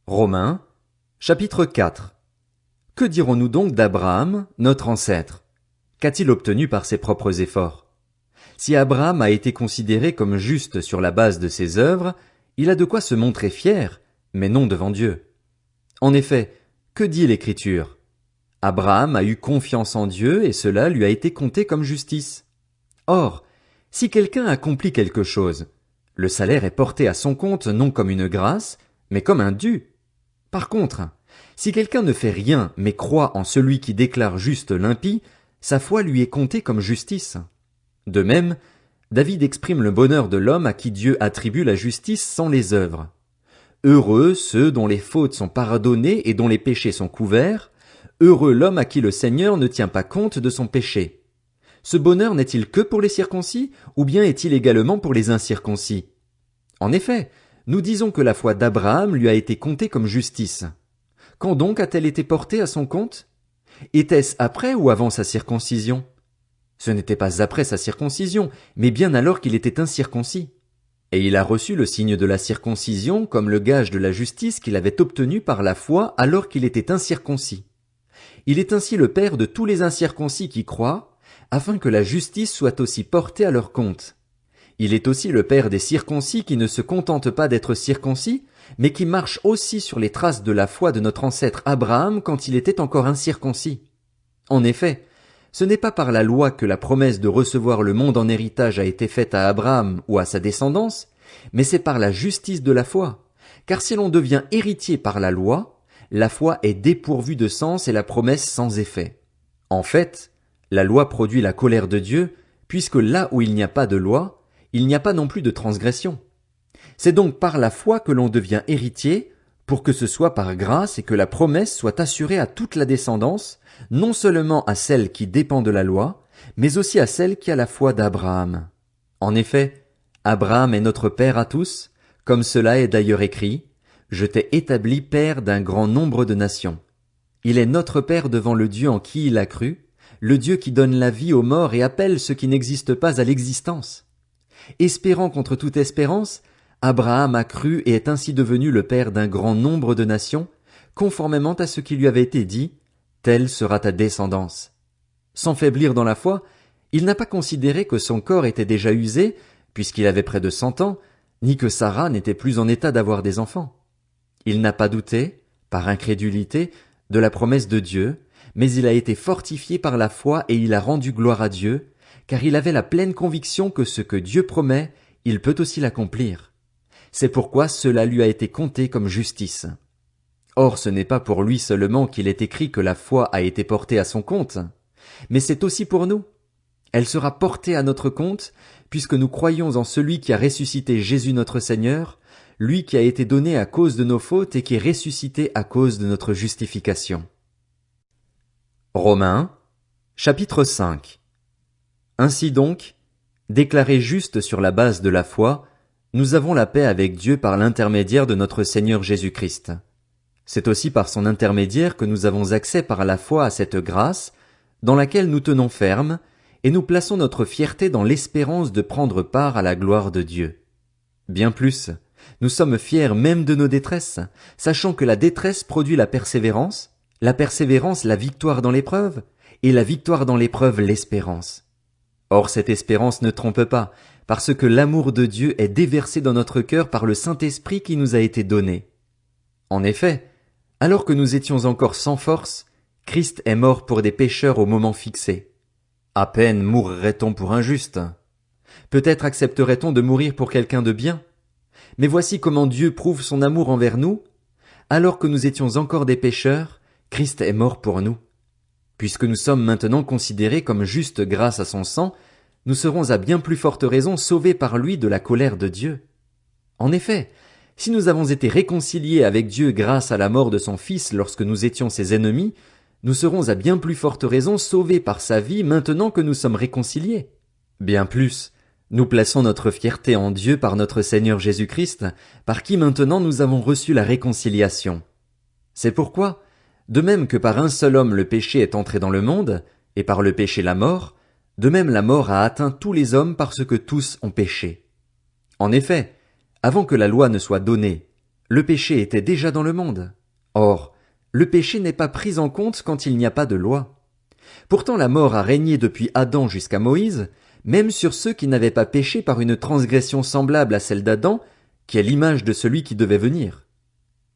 Romains, chapitre 4. Que dirons-nous donc d'Abraham, notre ancêtre? Qu'a-t-il obtenu par ses propres efforts? Si Abraham a été considéré comme juste sur la base de ses œuvres, il a de quoi se montrer fier, mais non devant Dieu. En effet, que dit l'Écriture? Abraham a eu confiance en Dieu et cela lui a été compté comme justice. Or, si quelqu'un accomplit quelque chose, le salaire est porté à son compte non comme une grâce, mais comme un dû. Par contre, si quelqu'un ne fait rien mais croit en celui qui déclare juste l'impie, sa foi lui est comptée comme justice. De même, David exprime le bonheur de l'homme à qui Dieu attribue la justice sans les œuvres. Heureux ceux dont les fautes sont pardonnées et dont les péchés sont couverts, heureux l'homme à qui le Seigneur ne tient pas compte de son péché. Ce bonheur n'est-il que pour les circoncis, ou bien est-il également pour les incirconcis? En effet, nous disons que la foi d'Abraham lui a été comptée comme justice. Quand donc a-t-elle été portée à son compte? Était-ce après ou avant sa circoncision? Ce n'était pas après sa circoncision, mais bien alors qu'il était incirconcis. Et il a reçu le signe de la circoncision comme le gage de la justice qu'il avait obtenue par la foi alors qu'il était incirconcis. Il est ainsi le père de tous les incirconcis qui croient, afin que la justice soit aussi portée à leur compte. Il est aussi le père des circoncis qui ne se contentent pas d'être circoncis, mais qui marchent aussi sur les traces de la foi de notre ancêtre Abraham quand il était encore incirconcis. En effet, ce n'est pas par la loi que la promesse de recevoir le monde en héritage a été faite à Abraham ou à sa descendance, mais c'est par la justice de la foi. Car si l'on devient héritier par la foi est dépourvue de sens et la promesse sans effet. En fait, la loi produit la colère de Dieu, puisque là où il n'y a pas de loi, il n'y a pas non plus de transgression. C'est donc par la foi que l'on devient héritier, pour que ce soit par grâce et que la promesse soit assurée à toute la descendance, non seulement à celle qui dépend de la loi, mais aussi à celle qui a la foi d'Abraham. En effet, Abraham est notre père à tous, comme cela est d'ailleurs écrit, « Je t'ai établi père d'un grand nombre de nations ». Il est notre père devant le Dieu en qui il a cru, le Dieu qui donne la vie aux morts et appelle ce qui n'existe pas à l'existence. Espérant contre toute espérance, Abraham a cru et est ainsi devenu le père d'un grand nombre de nations, conformément à ce qui lui avait été dit, telle sera ta descendance. Sans faiblir dans la foi, il n'a pas considéré que son corps était déjà usé, puisqu'il avait près de 100 ans, ni que Sarah n'était plus en état d'avoir des enfants. Il n'a pas douté, par incrédulité, de la promesse de Dieu, mais il a été fortifié par la foi et il a rendu gloire à Dieu, car il avait la pleine conviction que ce que Dieu promet, il peut aussi l'accomplir. C'est pourquoi cela lui a été compté comme justice. Or ce n'est pas pour lui seulement qu'il est écrit que la foi a été portée à son compte, mais c'est aussi pour nous. Elle sera portée à notre compte, puisque nous croyons en celui qui a ressuscité Jésus notre Seigneur, lui qui a été donné à cause de nos fautes et qui est ressuscité à cause de notre justification. Romains, chapitre 5. Ainsi donc, déclarés justes sur la base de la foi, nous avons la paix avec Dieu par l'intermédiaire de notre Seigneur Jésus-Christ. C'est aussi par son intermédiaire que nous avons accès par la foi à cette grâce, dans laquelle nous tenons ferme, et nous plaçons notre fierté dans l'espérance de prendre part à la gloire de Dieu. Bien plus, nous sommes fiers même de nos détresses, sachant que la détresse produit la persévérance la victoire dans l'épreuve, et la victoire dans l'épreuve l'espérance. Or cette espérance ne trompe pas, parce que l'amour de Dieu est déversé dans notre cœur par le Saint-Esprit qui nous a été donné. En effet, alors que nous étions encore sans force, Christ est mort pour des pécheurs au moment fixé. À peine mourrait-on pour un juste. Peut-être accepterait-on de mourir pour quelqu'un de bien. Mais voici comment Dieu prouve son amour envers nous. Alors que nous étions encore des pécheurs, Christ est mort pour nous. Puisque nous sommes maintenant considérés comme justes grâce à son sang, nous serons à bien plus forte raison sauvés par lui de la colère de Dieu. En effet, si nous avons été réconciliés avec Dieu grâce à la mort de son Fils lorsque nous étions ses ennemis, nous serons à bien plus forte raison sauvés par sa vie maintenant que nous sommes réconciliés. Bien plus, nous plaçons notre fierté en Dieu par notre Seigneur Jésus-Christ, par qui maintenant nous avons reçu la réconciliation. C'est pourquoi, de même que par un seul homme le péché est entré dans le monde, et par le péché la mort, de même la mort a atteint tous les hommes parce que tous ont péché. En effet, avant que la loi ne soit donnée, Le péché était déjà dans le monde. Or, le péché n'est pas pris en compte quand il n'y a pas de loi. Pourtant la mort a régné depuis Adam jusqu'à Moïse, même sur ceux qui n'avaient pas péché par une transgression semblable à celle d'Adam, qui est l'image de celui qui devait venir.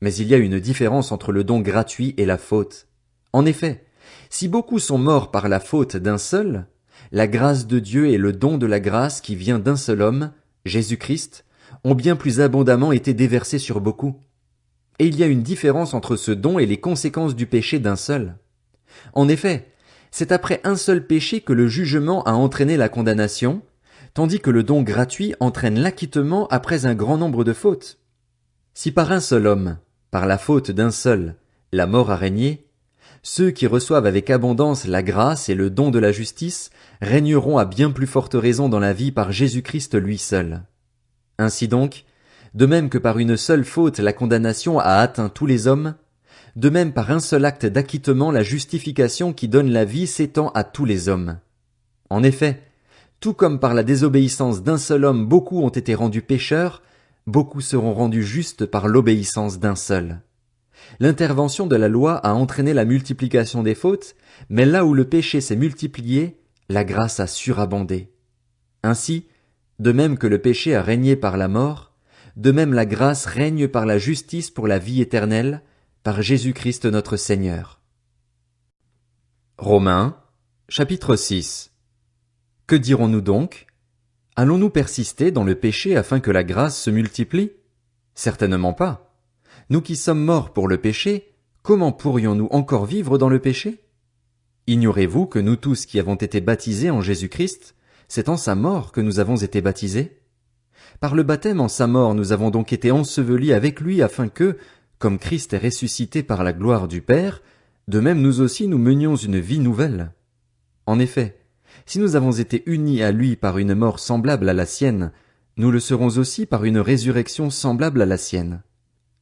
Mais il y a une différence entre le don gratuit et la faute. En effet, si beaucoup sont morts par la faute d'un seul, la grâce de Dieu et le don de la grâce qui vient d'un seul homme, Jésus-Christ, ont bien plus abondamment été déversés sur beaucoup. Et il y a une différence entre ce don et les conséquences du péché d'un seul. En effet, c'est après un seul péché que le jugement a entraîné la condamnation, tandis que le don gratuit entraîne l'acquittement après un grand nombre de fautes. Si par un seul homme, par la faute d'un seul, la mort a régné, ceux qui reçoivent avec abondance la grâce et le don de la justice régneront à bien plus forte raison dans la vie par Jésus-Christ lui seul. Ainsi donc, de même que par une seule faute la condamnation a atteint tous les hommes, de même par un seul acte d'acquittement la justification qui donne la vie s'étend à tous les hommes. En effet, tout comme par la désobéissance d'un seul homme beaucoup ont été rendus pécheurs, beaucoup seront rendus justes par l'obéissance d'un seul. L'intervention de la loi a entraîné la multiplication des fautes, mais là où le péché s'est multiplié, la grâce a surabondé. Ainsi, de même que le péché a régné par la mort, de même la grâce règne par la justice pour la vie éternelle, par Jésus-Christ notre Seigneur. Romains, chapitre 6. Que dirons-nous donc? Allons-nous persister dans le péché afin que la grâce se multiplie? Certainement pas. Nous qui sommes morts pour le péché, comment pourrions-nous encore vivre dans le péché? Ignorez-vous que nous tous qui avons été baptisés en Jésus-Christ, c'est en sa mort que nous avons été baptisés? Par le baptême en sa mort, nous avons donc été ensevelis avec lui afin que, comme Christ est ressuscité par la gloire du Père, de même nous aussi nous menions une vie nouvelle. En effet, si nous avons été unis à lui par une mort semblable à la sienne, nous le serons aussi par une résurrection semblable à la sienne.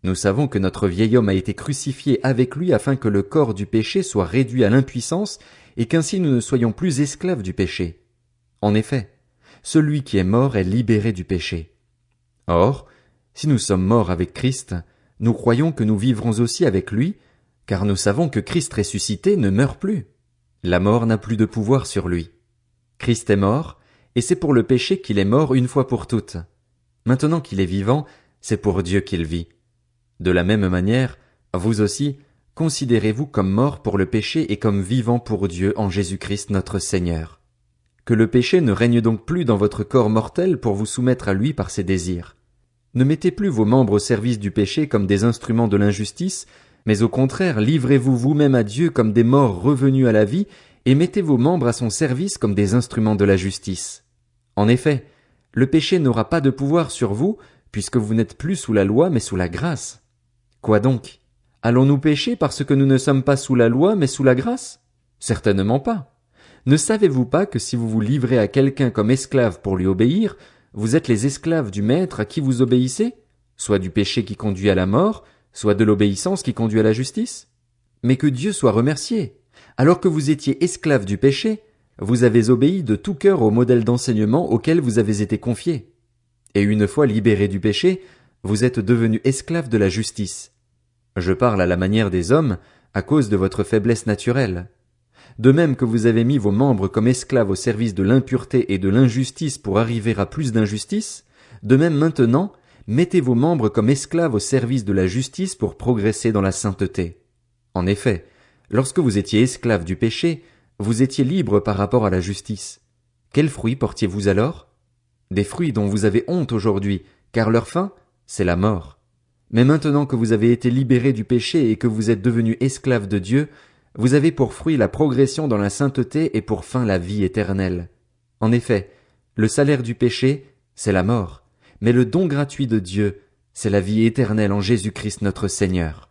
Nous savons que notre vieil homme a été crucifié avec lui afin que le corps du péché soit réduit à l'impuissance et qu'ainsi nous ne soyons plus esclaves du péché. En effet, celui qui est mort est libéré du péché. Or, si nous sommes morts avec Christ, nous croyons que nous vivrons aussi avec lui, car nous savons que Christ ressuscité ne meurt plus. La mort n'a plus de pouvoir sur lui. Christ est mort, et c'est pour le péché qu'il est mort une fois pour toutes. Maintenant qu'il est vivant, c'est pour Dieu qu'il vit. De la même manière, vous aussi, considérez-vous comme morts pour le péché et comme vivants pour Dieu en Jésus-Christ notre Seigneur. Que le péché ne règne donc plus dans votre corps mortel pour vous soumettre à lui par ses désirs. Ne mettez plus vos membres au service du péché comme des instruments de l'injustice, mais au contraire livrez-vous vous-même à Dieu comme des morts revenus à la vie, et mettez vos membres à son service comme des instruments de la justice. En effet, le péché n'aura pas de pouvoir sur vous, puisque vous n'êtes plus sous la loi mais sous la grâce. Quoi donc? Allons-nous pécher parce que nous ne sommes pas sous la loi mais sous la grâce? Certainement pas. Ne savez-vous pas que si vous vous livrez à quelqu'un comme esclave pour lui obéir, vous êtes les esclaves du maître à qui vous obéissez, soit du péché qui conduit à la mort, soit de l'obéissance qui conduit à la justice? Mais que Dieu soit remercié. Alors que vous étiez esclaves du péché, vous avez obéi de tout cœur au modèle d'enseignement auquel vous avez été confiés. Et une fois libérés du péché, vous êtes devenus esclaves de la justice. Je parle à la manière des hommes, à cause de votre faiblesse naturelle. De même que vous avez mis vos membres comme esclaves au service de l'impureté et de l'injustice pour arriver à plus d'injustice, de même maintenant, mettez vos membres comme esclaves au service de la justice pour progresser dans la sainteté. En effet, lorsque vous étiez esclaves du péché, vous étiez libres par rapport à la justice. Quels fruits portiez-vous alors? Des fruits dont vous avez honte aujourd'hui, car leur fin, c'est la mort. Mais maintenant que vous avez été libérés du péché et que vous êtes devenus esclaves de Dieu, vous avez pour fruit la progression dans la sainteté et pour fin la vie éternelle. En effet, le salaire du péché, c'est la mort, mais le don gratuit de Dieu, c'est la vie éternelle en Jésus-Christ notre Seigneur.